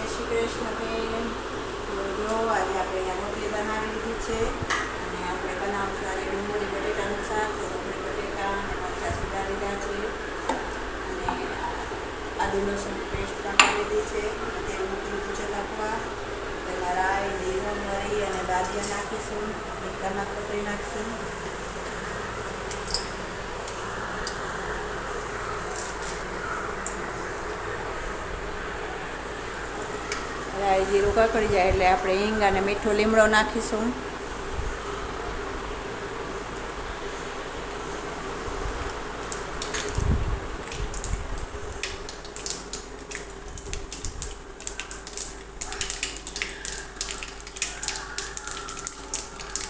શ્રી કૃષ્ણ બેન. તો જો આજે આપણે અહીંયા રોટલી બનાવી લીધી છે અને આપણે બનાવશું આજે ડુંગળી બટેટાનું શાક. તો ડુંગળી બટેટા અને મરચાં સુધા લીધા છે અને આદુ લસણની પેસ્ટ પણ કરી લીધી છે અને તેલ મૂકી દીધું છે નાખવા. તેમાં રાઈ, જીરું, મરી અને દાદિયા નાખીશું. મિક્સરમાં પકડી નાખીશું. રાઈ જીરું કકડી જાય એટલે આપણે હિંગ અને મીઠો લીમડો નાખીશું.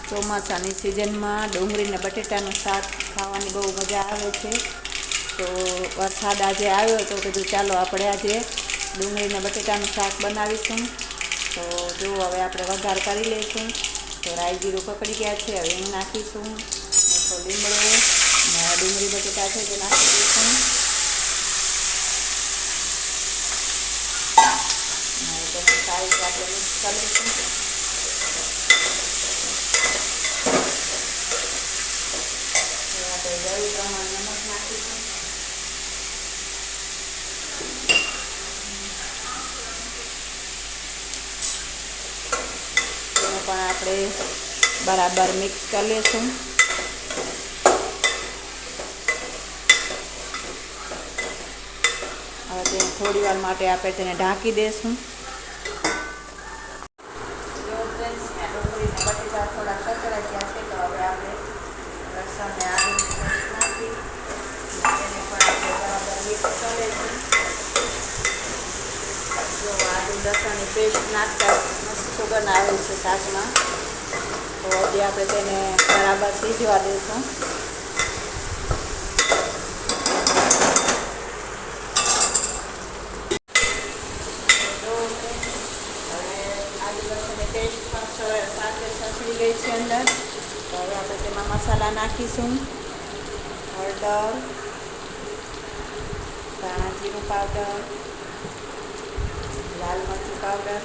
ચોમાસાની સિઝનમાં ડુંગળી ને બટેટાનું શાક ખાવાની બહુ મજા આવે છે. તો વરસાદ આજે આવ્યો તો કીધું ચાલો આપણે આજે ડુંગળી ને બટેટાનું શાક બનાવીશું. તો જો હવે આપણે વઘાર કરી લઈશું. તો રાઈ જીરું પકડી ગયા છે, હવે હિંગ નાખીશું, મીઠો લીમડો અને ડુંગળી બટેટા છે તે નાખી દઈશું. અને તેને સારી રીતે આપણે મિક્સ કરી લઈશું. આપણે જરૂર પ્રમાણે નમક નાખીશું. તેને પણ આપણે બરાબર મિક્સ કરી લઈશું. હવે તેને થોડી વાર માટે આપણે તેને ઢાંકી દઈશું. બટેટા થોડા સચરાઈ ગયા છે તો હવે આપણે લસણ ને આદુની પેસ્ટ નાખી તેને પણ આપણે બરાબર મિક્સ કરી લઈશું. જો આદુ લસણની પેસ્ટ નાખતા મસ્ત સુગંધ આવે છે શાકમાં. તો હજી આપણે તેને બરાબર સીજવા દઈશું. પેસ્ટ પણ સાથે સચડી ગઈ છે અંદર. તો હવે આપણે તેમાં મસાલા નાખીશું. હળદર, ધાણા જીરું પાવડર, લાલ મરચું પાવડર.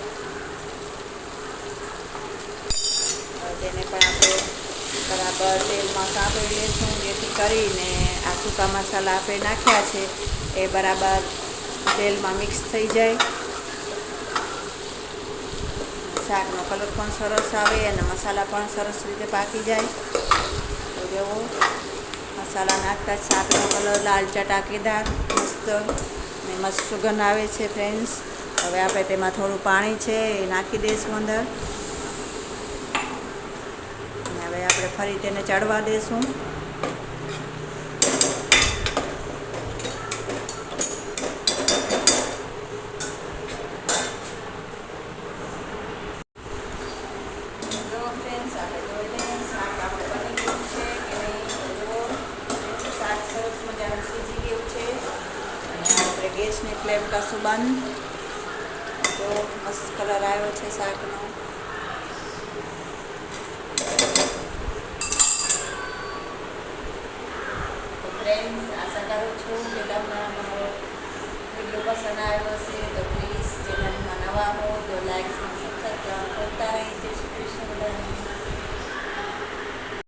હવે તેને પણ આપણે બરાબર તેલમાં સાંભળી લઈશું જેથી કરીને આ સૂકા મસાલા આપણે નાખ્યા છે એ બરાબર તેલમાં મિક્સ થઈ જાય. શાકનો કલર પણ સરસ આવે અને મસાલા પણ સરસ રીતે પાકી જાય. તો જેવો મસાલા નાખતા શાકનો કલર લાલ ચટાકેદાર મસ્ત ને મસ્ત સુગંધ આવે છે ફ્રેન્ડ્સ. હવે આપણે તેમાં થોડું પાણી છે એ નાખી દઈશું અંદર. અને હવે આપણે ફરી તેને ચડવા દઈશું. ગેસની ફ્લેમ કરશું બંધ. તો મસ્ત કલર આવ્યો છે શાકનો. તો ફ્રેન્ડ્સ આશા કરું છું કે તમને અમારો વિડીયો પસંદ આવ્યો હશે. તો પ્લીઝ ચેનલમાં નવા હો તો લાઈક સબસ્ક્રાઈબ કરતા રહી. જય શ્રી કૃષ્ણ બધાને.